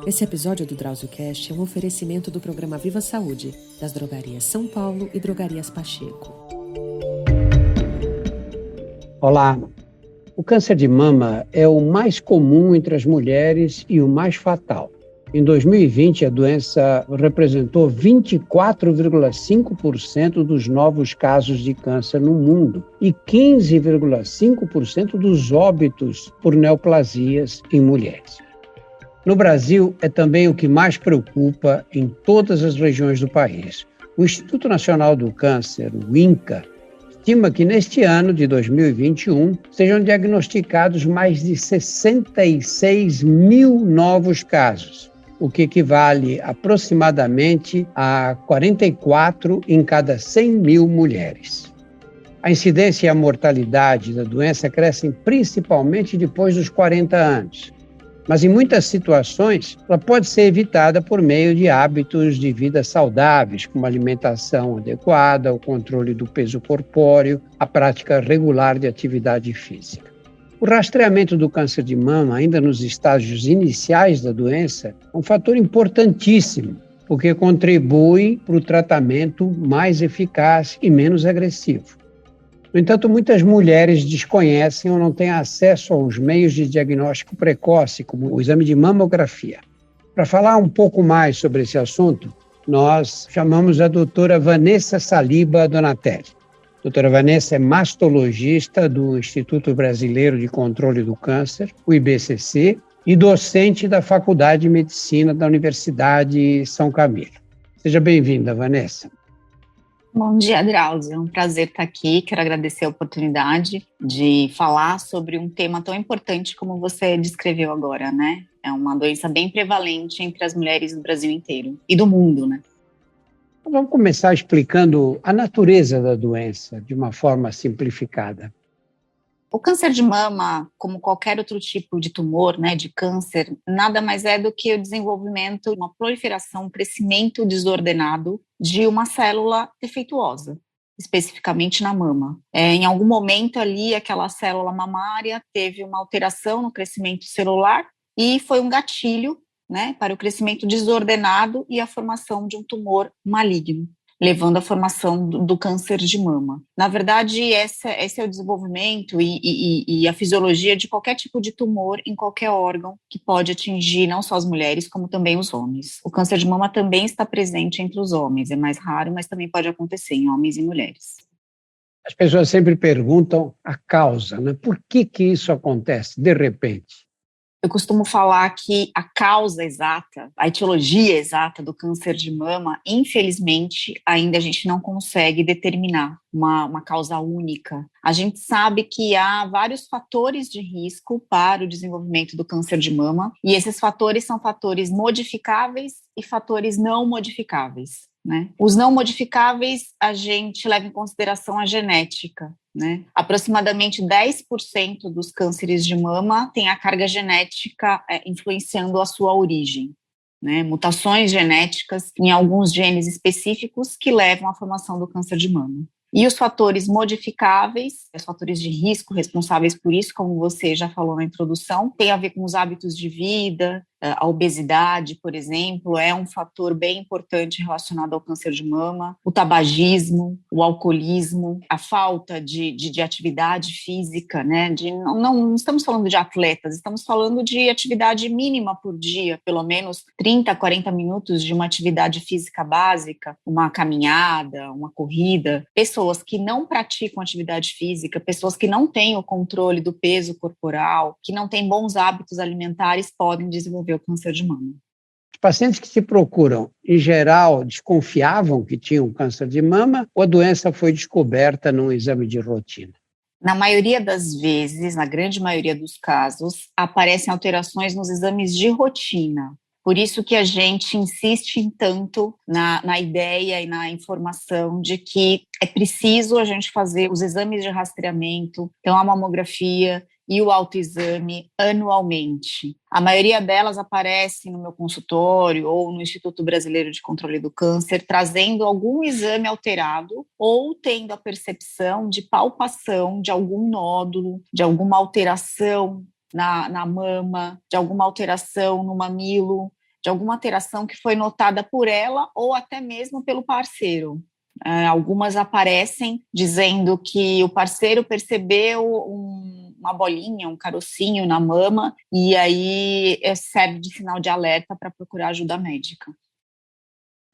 Esse episódio do DrauzioCast é um oferecimento do programa Viva Saúde, das drogarias São Paulo e drogarias Pacheco. Olá! O câncer de mama é o mais comum entre as mulheres e o mais fatal. Em 2020, a doença representou 24,5% dos novos casos de câncer no mundo e 15,5% dos óbitos por neoplasias em mulheres. No Brasil, é também o que mais preocupa em todas as regiões do país. O Instituto Nacional do Câncer, o INCA, estima que neste ano de 2021 sejam diagnosticados mais de 66 mil novos casos, o que equivale aproximadamente a 44 em cada 100 mil mulheres. A incidência e a mortalidade da doença crescem principalmente depois dos 40 anos. Mas em muitas situações, ela pode ser evitada por meio de hábitos de vida saudáveis, como alimentação adequada, o controle do peso corpóreo, a prática regular de atividade física. O rastreamento do câncer de mama, ainda nos estágios iniciais da doença, é um fator importantíssimo, porque contribui para o tratamento mais eficaz e menos agressivo. No entanto, muitas mulheres desconhecem ou não têm acesso aos meios de diagnóstico precoce, como o exame de mamografia. Para falar um pouco mais sobre esse assunto, nós chamamos a doutora Vanessa Saliba Donatelli. A doutora Vanessa é mastologista do Instituto Brasileiro de Controle do Câncer, o IBCC, e docente da Faculdade de Medicina da Universidade São Camilo. Seja bem-vinda, Vanessa. Bom dia, Drauzio. É um prazer estar aqui. Quero agradecer a oportunidade de falar sobre um tema tão importante como você descreveu agora, né? É uma doença bem prevalente entre as mulheres do Brasil inteiro e do mundo, né? Vamos começar explicando a natureza da doença de uma forma simplificada. O câncer de mama, como qualquer outro tipo de tumor, né, de câncer, nada mais é do que o desenvolvimento, uma proliferação, um crescimento desordenado de uma célula defeituosa, especificamente na mama. Em algum momento ali, aquela célula mamária teve uma alteração no crescimento celular e foi um gatilho, né, para o crescimento desordenado e a formação de um tumor maligno, levando à formação do câncer de mama. Na verdade, esse é o desenvolvimento e a fisiologia de qualquer tipo de tumor em qualquer órgão que pode atingir não só as mulheres, como também os homens. O câncer de mama também está presente entre os homens, é mais raro, mas também pode acontecer em homens e mulheres. As pessoas sempre perguntam a causa, né? Por que isso acontece de repente? Eu costumo falar que a causa exata, a etiologia exata do câncer de mama, infelizmente, ainda a gente não consegue determinar uma causa única. A gente sabe que há vários fatores de risco para o desenvolvimento do câncer de mama, e esses fatores são fatores modificáveis e fatores não modificáveis, né? Os não modificáveis, a gente leva em consideração a genética, né? Aproximadamente 10% dos cânceres de mama tem a carga genética influenciando a sua origem, né? Mutações genéticas em alguns genes específicos que levam à formação do câncer de mama. E os fatores modificáveis, os fatores de risco responsáveis por isso, como você já falou na introdução, tem a ver com os hábitos de vida. A obesidade, por exemplo, é um fator bem importante relacionado ao câncer de mama, o tabagismo, o alcoolismo, a falta de atividade física, né? Não estamos falando de atletas, estamos falando de atividade mínima por dia, pelo menos 30, 40 minutos de uma atividade física básica, uma caminhada, uma corrida. Pessoas que não praticam atividade física, pessoas que não têm o controle do peso corporal, que não têm bons hábitos alimentares, podem desenvolver o câncer de mama. Os pacientes que se procuram, em geral, desconfiavam que tinham câncer de mama ou a doença foi descoberta num exame de rotina? Na maioria das vezes, na grande maioria dos casos, aparecem alterações nos exames de rotina. Por isso que a gente insiste em tanto na ideia e na informação de que é preciso a gente fazer os exames de rastreamento, então a mamografia e o autoexame anualmente. A maioria delas aparece no meu consultório ou no Instituto Brasileiro de Controle do Câncer, trazendo algum exame alterado ou tendo a percepção de palpação de algum nódulo, de alguma alteração na mama, de alguma alteração no mamilo, de alguma alteração que foi notada por ela ou até mesmo pelo parceiro. Algumas aparecem dizendo que o parceiro percebeu uma bolinha, um carocinho na mama, e aí serve de sinal de alerta para procurar ajuda médica.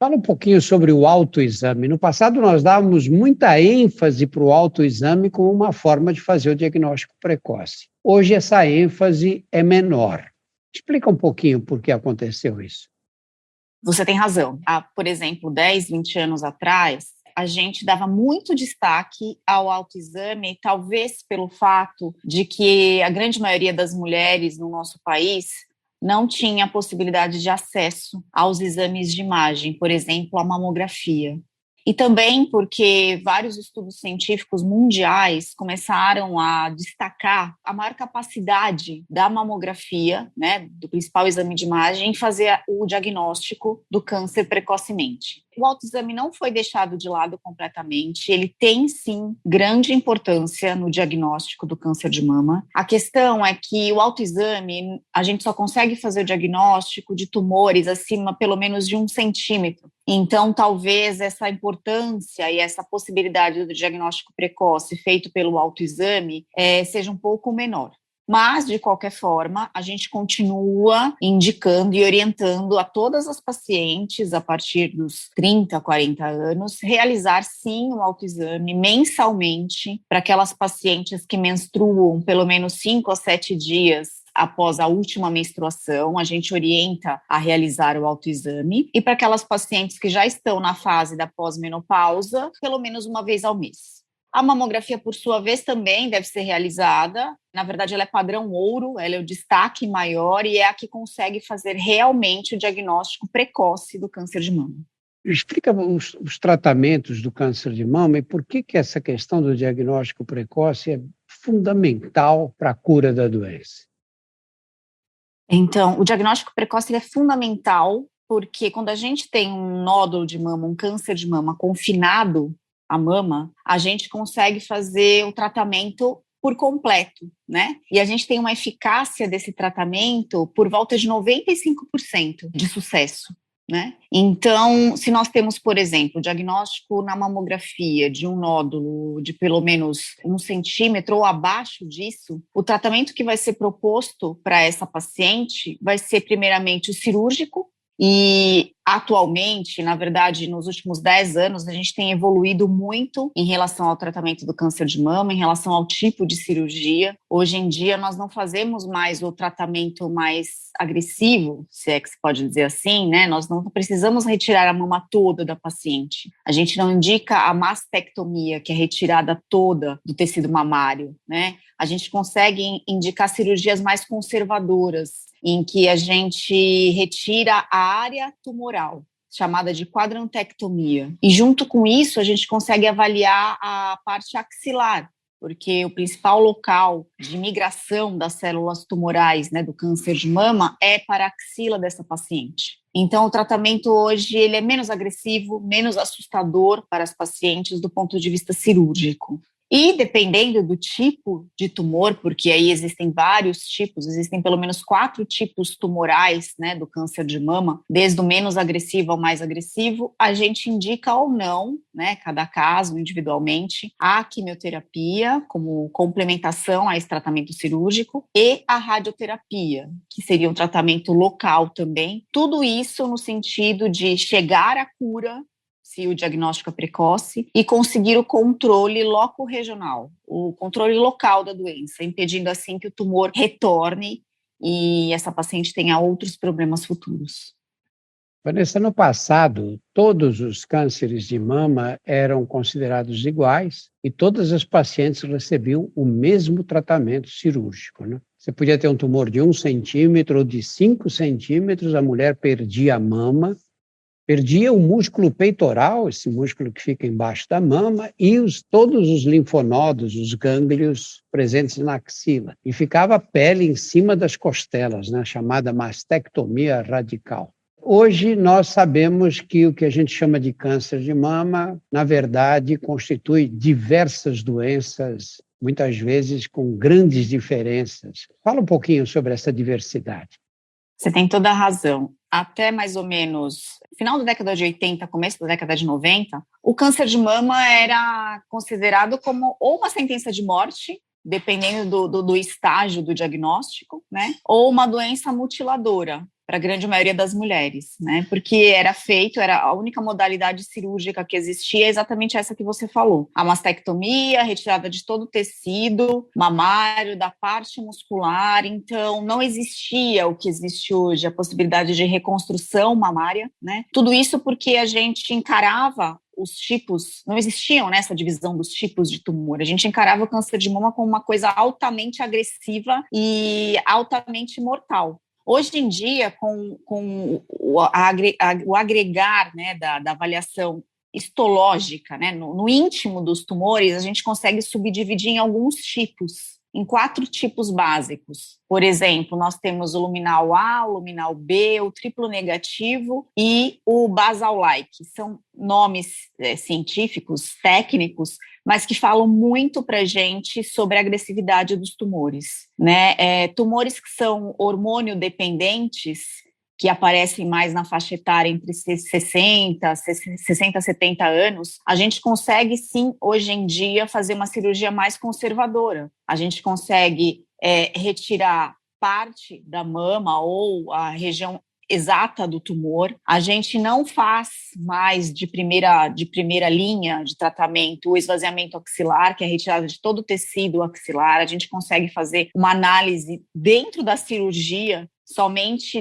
Fala um pouquinho sobre o autoexame. No passado, nós dávamos muita ênfase para o autoexame como uma forma de fazer o diagnóstico precoce. Hoje, essa ênfase é menor. Explica um pouquinho por que aconteceu isso. Você tem razão. Há, por exemplo, 10, 20 anos atrás, a gente dava muito destaque ao autoexame, talvez pelo fato de que a grande maioria das mulheres no nosso país não tinha a possibilidade de acesso aos exames de imagem, por exemplo, a mamografia. E também porque vários estudos científicos mundiais começaram a destacar a maior capacidade da mamografia, né, do principal exame de imagem, em fazer o diagnóstico do câncer precocemente. O autoexame não foi deixado de lado completamente, ele tem sim grande importância no diagnóstico do câncer de mama. A questão é que o autoexame, a gente só consegue fazer o diagnóstico de tumores acima pelo menos de 1 centímetro. Então, talvez essa importância e essa possibilidade do diagnóstico precoce feito pelo autoexame seja um pouco menor. Mas, de qualquer forma, a gente continua indicando e orientando a todas as pacientes, a partir dos 30, 40 anos, realizar sim o autoexame mensalmente para aquelas pacientes que menstruam pelo menos 5 a 7 dias após a última menstruação, a gente orienta a realizar o autoexame. E para aquelas pacientes que já estão na fase da pós-menopausa, pelo menos uma vez ao mês. A mamografia, por sua vez, também deve ser realizada. Na verdade, ela é padrão ouro, ela é o destaque maior e é a que consegue fazer realmente o diagnóstico precoce do câncer de mama. Explica os tratamentos do câncer de mama e por que essa questão do diagnóstico precoce é fundamental para a cura da doença. Então, o diagnóstico precoce é fundamental porque quando a gente tem um nódulo de mama, um câncer de mama confinado à mama, a gente consegue fazer o tratamento por completo, né? E a gente tem uma eficácia desse tratamento por volta de 95% de sucesso, né? Então, se nós temos, por exemplo, o diagnóstico na mamografia de um nódulo de pelo menos 1 centímetro ou abaixo disso, o tratamento que vai ser proposto para essa paciente vai ser primeiramente o cirúrgico. E atualmente, na verdade, nos últimos 10 anos, a gente tem evoluído muito em relação ao tratamento do câncer de mama, em relação ao tipo de cirurgia. Hoje em dia, nós não fazemos mais o tratamento mais agressivo, se é que se pode dizer assim, né? Nós não precisamos retirar a mama toda da paciente. A gente não indica a mastectomia, que é a retirada toda do tecido mamário, né? A gente consegue indicar cirurgias mais conservadoras, em que a gente retira a área tumoral, chamada de quadrantectomia. E junto com isso, a gente consegue avaliar a parte axilar, porque o principal local de migração das células tumorais, né, do câncer de mama é para a axila dessa paciente. Então, o tratamento hoje ele é menos agressivo, menos assustador para as pacientes do ponto de vista cirúrgico. E dependendo do tipo de tumor, porque aí existem vários tipos, existem pelo menos 4 tipos tumorais, né, do câncer de mama, desde o menos agressivo ao mais agressivo, a gente indica ou não, né, cada caso individualmente, a quimioterapia como complementação a esse tratamento cirúrgico e a radioterapia, que seria um tratamento local também. Tudo isso no sentido de chegar à cura, se o diagnóstico é precoce, e conseguir o controle loco-regional, o controle local da doença, impedindo assim que o tumor retorne e essa paciente tenha outros problemas futuros. Vanessa, no passado, todos os cânceres de mama eram considerados iguais e todas as pacientes recebiam o mesmo tratamento cirúrgico, né? Você podia ter um tumor de 1 centímetro ou de 5 centímetros, a mulher perdia a mama, perdia o músculo peitoral, esse músculo que fica embaixo da mama, e todos os linfonodos, os gânglios presentes na axila. E ficava a pele em cima das costelas, né, chamada mastectomia radical. Hoje nós sabemos que o que a gente chama de câncer de mama, na verdade, constitui diversas doenças, muitas vezes com grandes diferenças. Fala um pouquinho sobre essa diversidade. Você tem toda a razão. até mais ou menos final da década de 80, começo da década de 90, o câncer de mama era considerado como ou uma sentença de morte, dependendo do estágio do diagnóstico, né, ou uma doença mutiladora, para a grande maioria das mulheres, né? Porque era a única modalidade cirúrgica que existia, exatamente essa que você falou. A mastectomia, retirada de todo o tecido mamário, da parte muscular, então não existia o que existe hoje, a possibilidade de reconstrução mamária, né? Tudo isso porque a gente encarava os tipos, não existiam nessa divisão dos tipos de tumor, a gente encarava o câncer de mama como uma coisa altamente agressiva e altamente mortal. Hoje em dia, com o agregar, né, da avaliação histológica, né, no íntimo dos tumores, a gente consegue subdividir em alguns tipos, em 4 tipos básicos. Por exemplo, nós temos o luminal A, o luminal B, o triplo negativo e o basal-like. São nomes científicos, técnicos, mas que falam muito para a gente sobre a agressividade dos tumores, né? Tumores que são hormônio dependentes, que aparecem mais na faixa etária entre 60 e 70 anos, a gente consegue sim, hoje em dia, fazer uma cirurgia mais conservadora. A gente consegue retirar parte da mama ou a região exata do tumor. A gente não faz mais de primeira linha de tratamento o esvaziamento axilar, que é a retirada de todo o tecido axilar. A gente consegue fazer uma análise dentro da cirurgia somente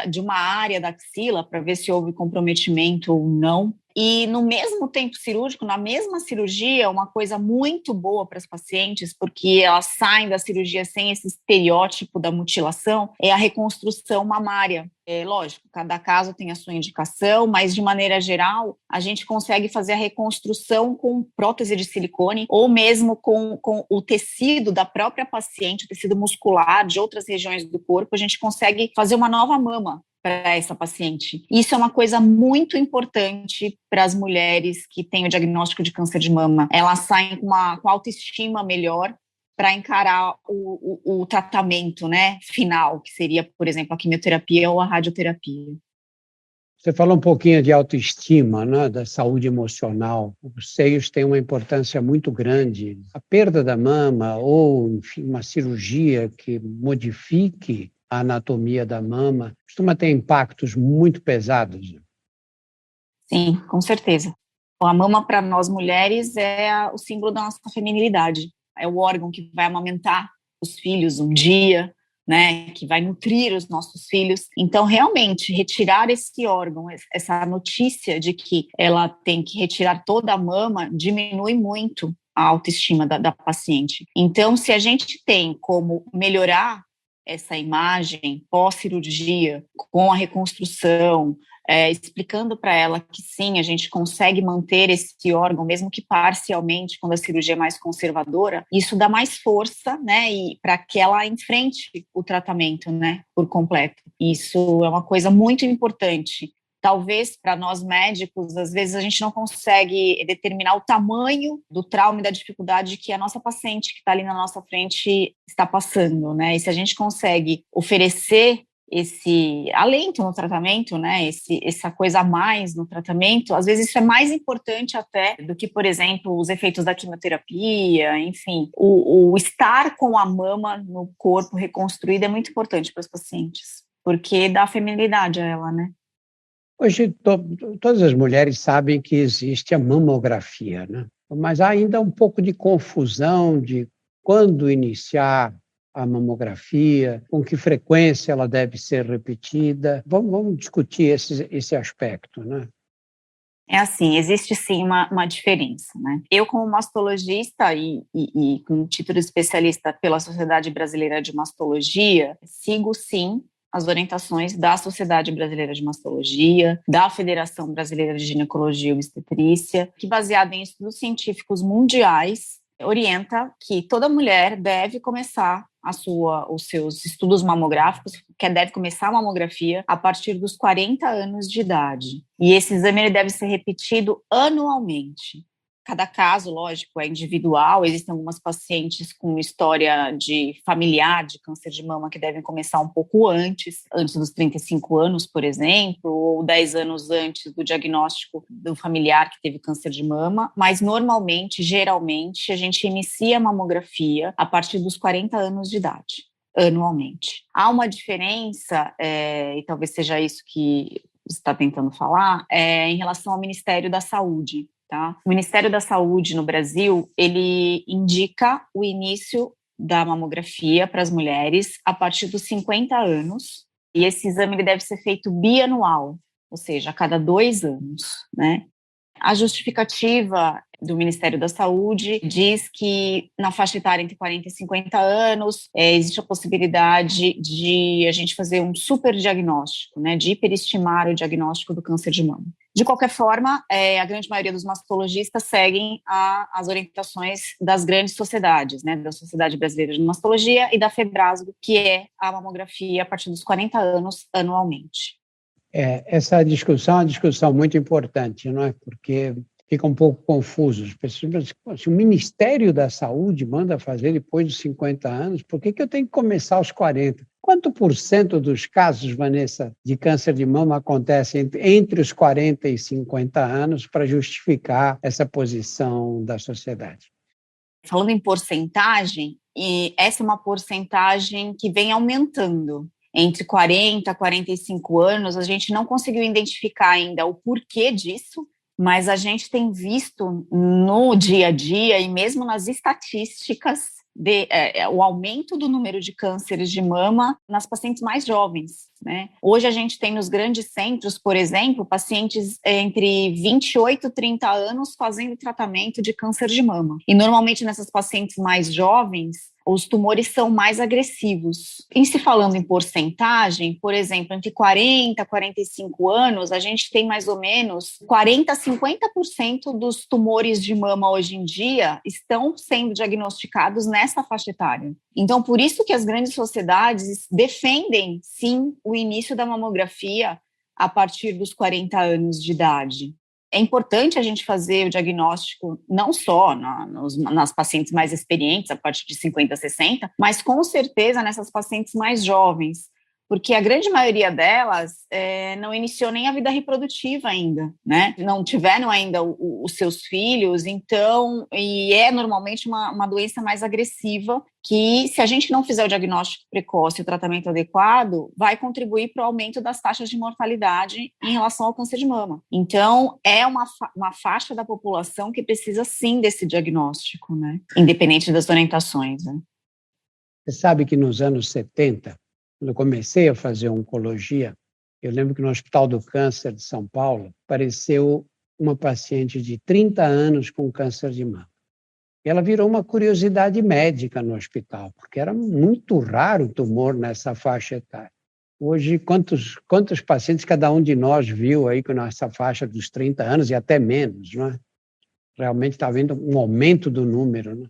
de uma área da axila para ver se houve comprometimento ou não. E no mesmo tempo cirúrgico, na mesma cirurgia, uma coisa muito boa para as pacientes, porque elas saem da cirurgia sem esse estereótipo da mutilação, é a reconstrução mamária. Lógico, cada caso tem a sua indicação, mas de maneira geral, a gente consegue fazer a reconstrução com prótese de silicone ou mesmo com o tecido da própria paciente, o tecido muscular de outras regiões do corpo, a gente consegue fazer uma nova mama para essa paciente. Isso é uma coisa muito importante para as mulheres que têm o diagnóstico de câncer de mama. Elas saem com autoestima melhor para encarar o tratamento, né, final, que seria, por exemplo, a quimioterapia ou a radioterapia. Você falou um pouquinho de autoestima, né, da saúde emocional. Os seios têm uma importância muito grande. A perda da mama ou, enfim, uma cirurgia que modifique a anatomia da mama costuma ter impactos muito pesados. Sim, com certeza. A mama, para nós mulheres, é o símbolo da nossa feminilidade. É o órgão que vai amamentar os filhos um dia, né, que vai nutrir os nossos filhos. Então, realmente, retirar esse órgão, essa notícia de que ela tem que retirar toda a mama, diminui muito a autoestima da paciente. Então, se a gente tem como melhorar essa imagem pós-cirurgia, com a reconstrução, explicando para ela que sim, a gente consegue manter esse órgão, mesmo que parcialmente, quando a cirurgia é mais conservadora, isso dá mais força, né, e para que ela enfrente o tratamento, né, por completo. Isso é uma coisa muito importante. Talvez para nós médicos, às vezes a gente não consegue determinar o tamanho do trauma e da dificuldade que a nossa paciente que está ali na nossa frente está passando, né? E se a gente consegue oferecer esse alento no tratamento, né? Essa coisa a mais no tratamento, às vezes isso é mais importante até do que, por exemplo, os efeitos da quimioterapia, enfim. O estar com a mama no corpo reconstruído é muito importante para os pacientes, porque dá feminilidade a ela, né? Hoje, todas as mulheres sabem que existe a mamografia, né? Mas há ainda um pouco de confusão de quando iniciar a mamografia, com que frequência ela deve ser repetida. Vamos discutir esse aspecto, né? É assim, existe sim uma diferença, né? Eu, como mastologista e com título de especialista pela Sociedade Brasileira de Mastologia, sigo sim as orientações da Sociedade Brasileira de Mastologia, da Federação Brasileira de Ginecologia e Obstetrícia, que, baseada em estudos científicos mundiais, orienta que toda mulher deve começar os seus estudos mamográficos, que deve começar a mamografia a partir dos 40 anos de idade. E esse exame ele deve ser repetido anualmente. Cada caso, lógico, é individual. Existem algumas pacientes com história de familiar de câncer de mama que devem começar um pouco antes dos 35 anos, por exemplo, ou 10 anos antes do diagnóstico do familiar que teve câncer de mama, mas normalmente, geralmente, a gente inicia a mamografia a partir dos 40 anos de idade, anualmente. Há uma diferença, e talvez seja isso que você está tentando falar, em relação ao Ministério da Saúde. Tá? O Ministério da Saúde no Brasil, ele indica o início da mamografia para as mulheres a partir dos 50 anos, e esse exame ele deve ser feito bianual, ou seja, a cada 2 anos, né? A justificativa do Ministério da Saúde diz que na faixa etária entre 40 e 50 anos existe a possibilidade de a gente fazer um super diagnóstico, né, de hiperestimar o diagnóstico do câncer de mama. De qualquer forma, a grande maioria dos mastologistas seguem as orientações das grandes sociedades, né, da Sociedade Brasileira de Mastologia e da FEBRASGO, que é a mamografia a partir dos 40 anos anualmente. Essa discussão é uma discussão muito importante, não é? Porque fica um pouco confuso. As pessoas, se o Ministério da Saúde manda fazer depois dos 50 anos, por que eu tenho que começar aos 40? Quanto por cento dos casos, Vanessa, de câncer de mama acontecem entre os 40 e 50 anos para justificar essa posição da sociedade? Falando em porcentagem, essa é uma porcentagem que vem aumentando. Entre 40 e 45 anos, a gente não conseguiu identificar ainda o porquê disso, mas a gente tem visto no dia a dia e mesmo nas estatísticas o aumento do número de cânceres de mama nas pacientes mais jovens, né? Hoje a gente tem nos grandes centros, por exemplo, pacientes entre 28 e 30 anos fazendo tratamento de câncer de mama. E normalmente nessas pacientes mais jovens, os tumores são mais agressivos. Em se falando em porcentagem, por exemplo, entre 40 e 45 anos, a gente tem mais ou menos 40 a 50% dos tumores de mama hoje em dia estão sendo diagnosticados nessa faixa etária. Então, por isso que as grandes sociedades defendem, sim, o início da mamografia a partir dos 40 anos de idade. É importante a gente fazer o diagnóstico não só nas pacientes mais experientes, a partir de 50, 60, mas com certeza nessas pacientes mais jovens, porque a grande maioria delas não iniciou nem a vida reprodutiva ainda, né? Não tiveram ainda os seus filhos, então, e é normalmente uma doença mais agressiva, que se a gente não fizer o diagnóstico precoce e o tratamento adequado, vai contribuir para o aumento das taxas de mortalidade em relação ao câncer de mama. Então, é uma faixa da população que precisa sim desse diagnóstico, né? Independente das orientações, né? Você sabe que nos anos 70, quando eu comecei a fazer oncologia, eu lembro que no Hospital do Câncer de São Paulo apareceu uma paciente de 30 anos com câncer de mama. E ela virou uma curiosidade médica no hospital, porque era muito raro o tumor nessa faixa etária. Hoje, quantos pacientes cada um de nós viu aí com essa faixa dos 30 anos e até menos, não é? Realmente está havendo um aumento do número, né?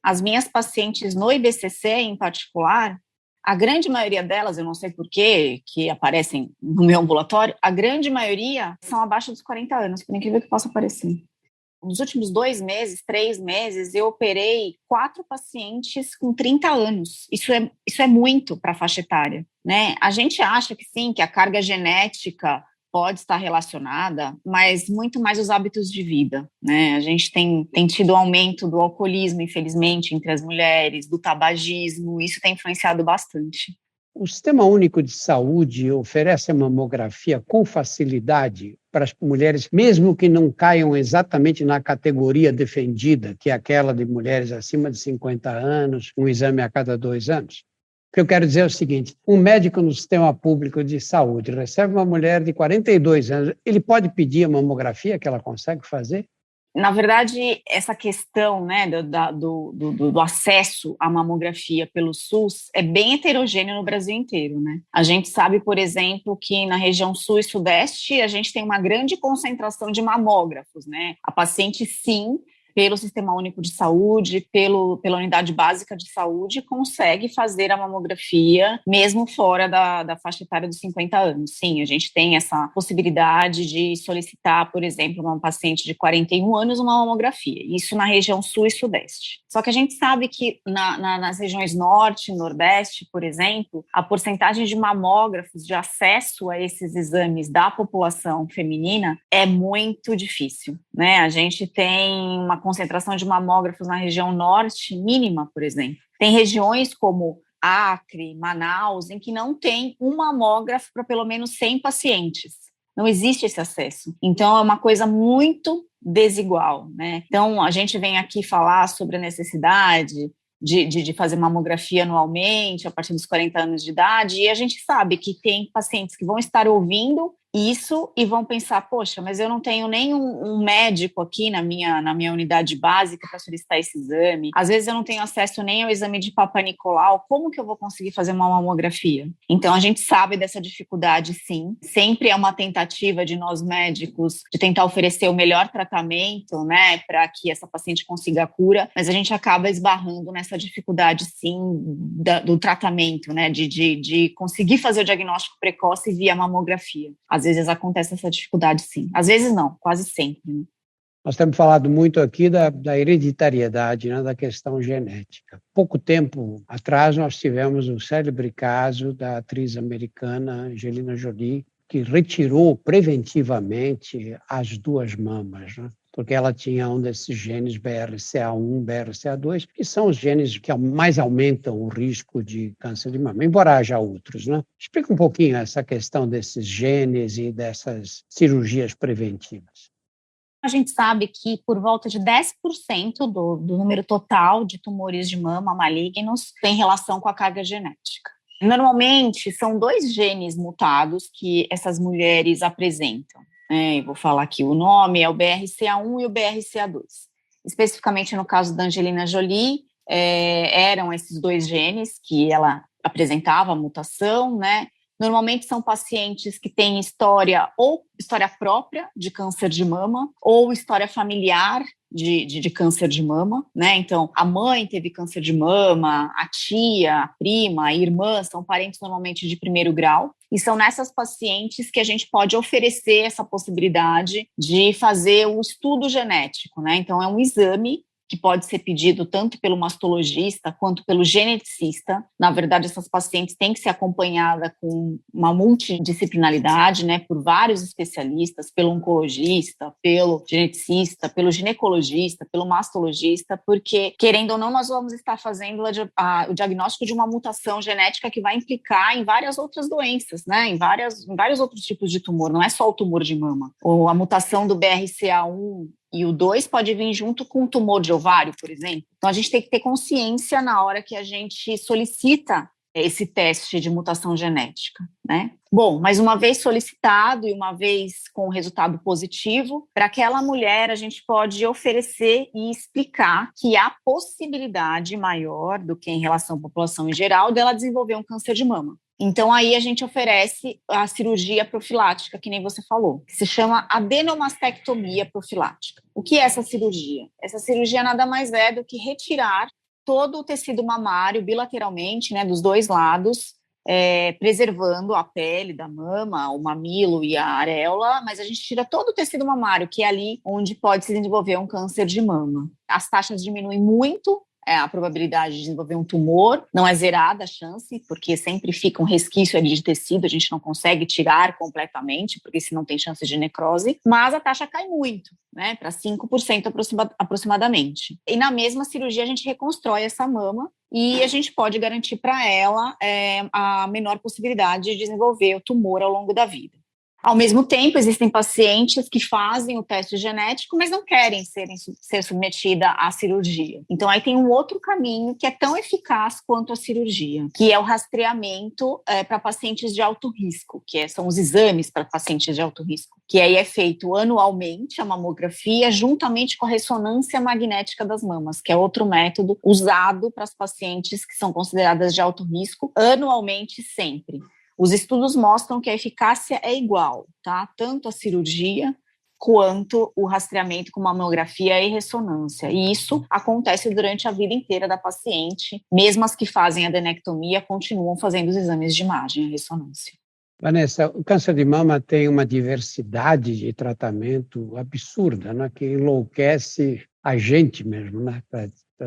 As minhas pacientes no IBCC, em particular, a grande maioria delas, eu não sei por quê, que aparecem no meu ambulatório, a grande maioria são abaixo dos 40 anos, por incrível que possa parecer. Nos últimos 2 meses, 3 meses, eu operei 4 pacientes com 30 anos. Isso é muito para a faixa etária, né? A gente acha que sim, que a carga genética pode estar relacionada, mas muito mais os hábitos de vida, né? A gente tem tido um aumento do alcoolismo, infelizmente, entre as mulheres, do tabagismo, isso tem influenciado bastante. O Sistema Único de Saúde oferece a mamografia com facilidade para as mulheres, mesmo que não caiam exatamente na categoria defendida, que é aquela de mulheres acima de 50 anos, um exame a cada 2 anos? O que eu quero dizer é o seguinte: um médico no Sistema Público de Saúde recebe uma mulher de 42 anos, ele pode pedir a mamografia que ela consegue fazer? Na verdade, essa questão, né, do acesso à mamografia pelo SUS é bem heterogêneo no Brasil inteiro, né? A gente sabe, por exemplo, que na região sul e sudeste a gente tem uma grande concentração de mamógrafos, né? A paciente, sim, pelo Sistema Único de Saúde, pela Unidade Básica de Saúde, consegue fazer a mamografia mesmo fora da faixa etária dos 50 anos. Sim, a gente tem essa possibilidade de solicitar, por exemplo, uma paciente de 41 anos uma mamografia, isso na região sul e sudeste. Só que a gente sabe que nas regiões norte e nordeste, por exemplo, a porcentagem de mamógrafos de acesso a esses exames da população feminina é muito difícil, né? A gente tem uma concentração de mamógrafos na região norte mínima, por exemplo. Tem regiões como Acre, Manaus, em que não tem um mamógrafo para pelo menos 100 pacientes. Não existe esse acesso. Então, é uma coisa muito desigual, né? Então, a gente vem aqui falar sobre a necessidade de fazer mamografia anualmente, a partir dos 40 anos de idade, e a gente sabe que tem pacientes que vão estar ouvindo isso e vão pensar, poxa, mas eu não tenho nem um médico aqui na minha unidade básica para solicitar esse exame. Às vezes eu não tenho acesso nem ao exame de Papa Nicolau, como que eu vou conseguir fazer uma mamografia? Então a gente sabe dessa dificuldade, sim. Sempre é uma tentativa de nós médicos de tentar oferecer o melhor tratamento, né, para que essa paciente consiga a cura, mas a gente acaba esbarrando nessa dificuldade, sim, do tratamento, né, de conseguir fazer o diagnóstico precoce via mamografia. Às vezes acontece essa dificuldade, sim. Às vezes não, quase sempre. Né? Nós temos falado muito aqui da hereditariedade, né, da questão genética. Pouco tempo atrás, nós tivemos o célebre caso da atriz americana Angelina Jolie, que retirou preventivamente as duas mamas, né? Porque ela tinha um desses genes BRCA1, BRCA2, que são os genes que mais aumentam o risco de câncer de mama, embora haja outros, né? Explica um pouquinho essa questão desses genes e dessas cirurgias preventivas. A gente sabe que por volta de 10% do número total de tumores de mama malignos tem relação com a carga genética. Normalmente, são 2 genes mutados que essas mulheres apresentam. Eu vou falar aqui, o nome é o BRCA1 e o BRCA2. Especificamente no caso da Angelina Jolie, eram esses 2 genes que ela apresentava a mutação, né? Normalmente são pacientes que têm história própria de câncer de mama ou história familiar de câncer de mama, né? Então, a mãe teve câncer de mama, a tia, a prima, a irmã, são parentes normalmente de primeiro grau. E são nessas pacientes que a gente pode oferecer essa possibilidade de fazer o estudo genético, né? Então, é um exame que pode ser pedido tanto pelo mastologista quanto pelo geneticista. Na verdade, essas pacientes têm que ser acompanhadas com uma multidisciplinaridade, né, por vários especialistas, pelo oncologista, pelo geneticista, pelo ginecologista, pelo mastologista, porque, querendo ou não, nós vamos estar fazendo o diagnóstico de uma mutação genética que vai implicar em várias outras doenças, né, em vários outros tipos de tumor, não é só o tumor de mama. Ou a mutação do BRCA1 e o 2 pode vir junto com um tumor de ovário, por exemplo. Então, a gente tem que ter consciência na hora que a gente solicita esse teste de mutação genética, né? Bom, mas uma vez solicitado e uma vez com resultado positivo, para aquela mulher a gente pode oferecer e explicar que há possibilidade maior do que em relação à população em geral dela desenvolver um câncer de mama. Então, aí a gente oferece a cirurgia profilática, que nem você falou, que se chama adenomastectomia profilática. O que é essa cirurgia? Essa cirurgia nada mais é do que retirar todo o tecido mamário bilateralmente, né, dos 2 lados, preservando a pele da mama, o mamilo e a areola, mas a gente tira todo o tecido mamário, que é ali onde pode se desenvolver um câncer de mama. As taxas diminuem muito, a probabilidade de desenvolver um tumor, não é zerada a chance, porque sempre fica um resquício ali de tecido, a gente não consegue tirar completamente, porque senão tem chance de necrose, mas a taxa cai muito, né, para 5% aproximadamente. E na mesma cirurgia a gente reconstrói essa mama e a gente pode garantir para ela a menor possibilidade de desenvolver o tumor ao longo da vida. Ao mesmo tempo, existem pacientes que fazem o teste genético, mas não querem ser submetida à cirurgia. Então, aí tem um outro caminho que é tão eficaz quanto a cirurgia, que é o rastreamento para pacientes de alto risco, são os exames para pacientes de alto risco, que aí é feito anualmente a mamografia, juntamente com a ressonância magnética das mamas, que é outro método usado para as pacientes que são consideradas de alto risco, anualmente sempre. Os estudos mostram que a eficácia é igual, tá? Tanto a cirurgia quanto o rastreamento com mamografia e ressonância. E isso acontece durante a vida inteira da paciente. Mesmo as que fazem a adenectomia continuam fazendo os exames de imagem e ressonância. Vanessa, o câncer de mama tem uma diversidade de tratamento absurda, né, que enlouquece a gente mesmo, né,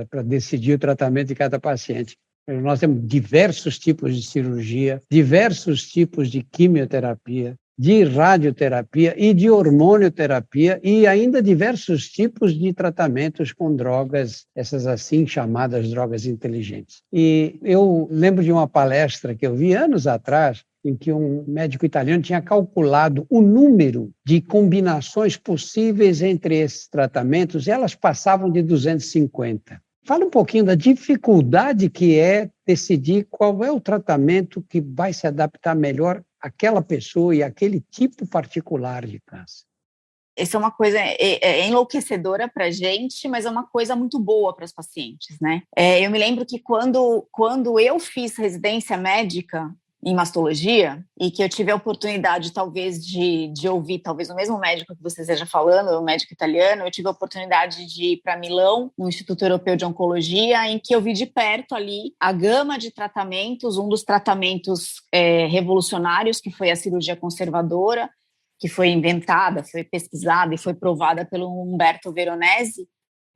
para decidir o tratamento de cada paciente. Nós temos diversos tipos de cirurgia, diversos tipos de quimioterapia, de radioterapia e de hormonioterapia e ainda diversos tipos de tratamentos com drogas, essas assim chamadas drogas inteligentes. E eu lembro de uma palestra que eu vi anos atrás, em que um médico italiano tinha calculado o número de combinações possíveis entre esses tratamentos e elas passavam de 250. Fala um pouquinho da dificuldade que é decidir qual é o tratamento que vai se adaptar melhor àquela pessoa e àquele tipo particular de câncer. Essa é uma coisa enlouquecedora para a gente, mas é uma coisa muito boa para os pacientes, né? Eu me lembro que quando eu fiz residência médica em mastologia, e que eu tive a oportunidade, talvez, de ouvir, talvez o mesmo médico que você esteja falando, o médico italiano, eu tive a oportunidade de ir para Milão, no Instituto Europeu de Oncologia, em que eu vi de perto ali a gama de tratamentos, um dos tratamentos revolucionários, que foi a cirurgia conservadora, que foi inventada, foi pesquisada e foi provada pelo Umberto Veronesi.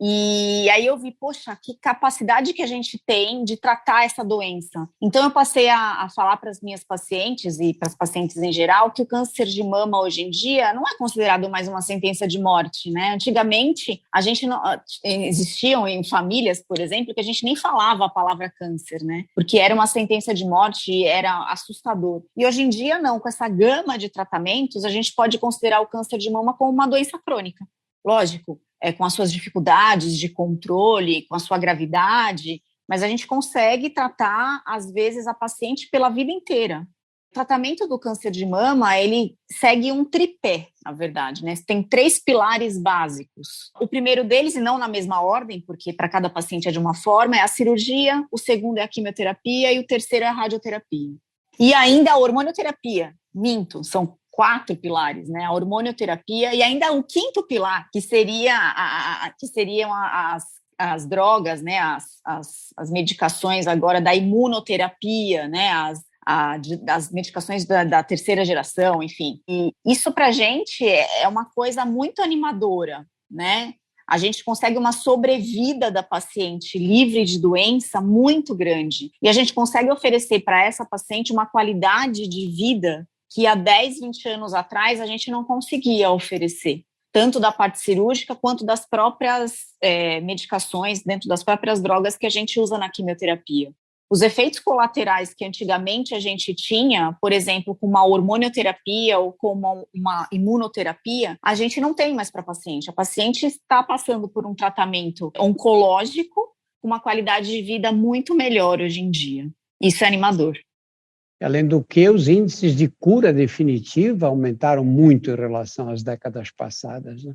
E aí eu vi, poxa, que capacidade que a gente tem de tratar essa doença. Então eu passei a falar para as minhas pacientes e para as pacientes em geral que o câncer de mama hoje em dia não é considerado mais uma sentença de morte, né? Antigamente a gente não, existiam em famílias, por exemplo, que a gente nem falava a palavra câncer, né? Porque era uma sentença de morte e era assustador. E hoje em dia não, com essa gama de tratamentos, a gente pode considerar o câncer de mama como uma doença crônica. Lógico, com as suas dificuldades de controle, com a sua gravidade, mas a gente consegue tratar, às vezes, a paciente pela vida inteira. O tratamento do câncer de mama, ele segue um tripé, na verdade, né? Tem 3 pilares básicos. O primeiro deles, e não na mesma ordem, porque para cada paciente é de uma forma, é a cirurgia, o segundo é a quimioterapia e o terceiro é a radioterapia. E ainda a hormonioterapia, são 4 pilares, né? A hormonioterapia e ainda o 5º pilar, que seriam as drogas, né? As medicações agora da imunoterapia, né? As medicações da terceira geração, enfim. E isso para a gente é uma coisa muito animadora, né? A gente consegue uma sobrevida da paciente livre de doença muito grande. E a gente consegue oferecer para essa paciente uma qualidade de vida que há 10, 20 anos atrás a gente não conseguia oferecer, tanto da parte cirúrgica quanto das próprias medicações, dentro das próprias drogas que a gente usa na quimioterapia. Os efeitos colaterais que antigamente a gente tinha, por exemplo, com uma hormonioterapia ou com uma imunoterapia, a gente não tem mais para a paciente. A paciente está passando por um tratamento oncológico com uma qualidade de vida muito melhor hoje em dia. Isso é animador. Além do que, os índices de cura definitiva aumentaram muito em relação às décadas passadas, né?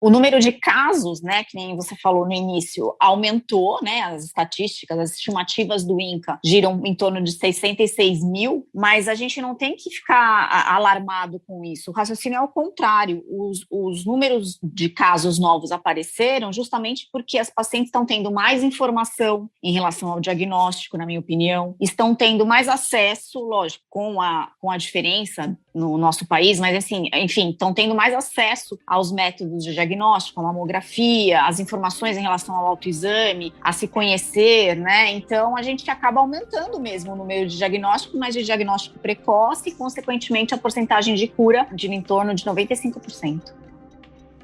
O número de casos, né, que nem você falou no início, aumentou, né, as estatísticas, as estimativas do INCA giram em torno de 66 mil, mas a gente não tem que ficar alarmado com isso. O raciocínio é o contrário. Os números de casos novos apareceram justamente porque as pacientes estão tendo mais informação em relação ao diagnóstico, na minha opinião, estão tendo mais acesso, lógico, com a diferença no nosso país, mas assim, enfim, estão tendo mais acesso aos métodos de diagnóstico, a mamografia, as informações em relação ao autoexame, a se conhecer, né? Então, a gente acaba aumentando mesmo o número de diagnóstico, mas de diagnóstico precoce e, consequentemente, a porcentagem de cura de em torno de 95%.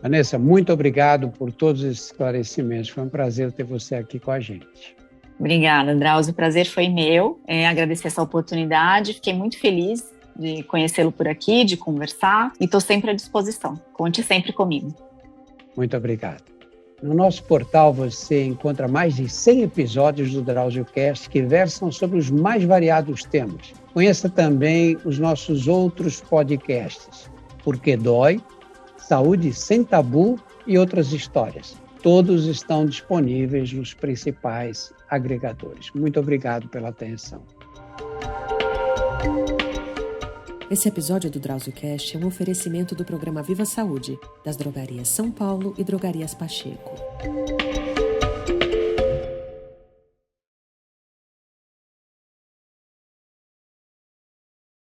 Vanessa, muito obrigado por todos esses esclarecimentos. Foi um prazer ter você aqui com a gente. Obrigada, Drauzio. O prazer foi meu. Agradecer essa oportunidade. Fiquei muito feliz de conhecê-lo por aqui, de conversar, e estou sempre à disposição. Conte sempre comigo. Muito obrigado. No nosso portal você encontra mais de 100 episódios do DrauzioCast que versam sobre os mais variados temas. Conheça também os nossos outros podcasts, Porque Dói, Saúde Sem Tabu e outras histórias. Todos estão disponíveis nos principais agregadores. Muito obrigado pela atenção. Esse episódio do DrauzioCast é um oferecimento do programa Viva Saúde, das Drogarias São Paulo e Drogarias Pacheco.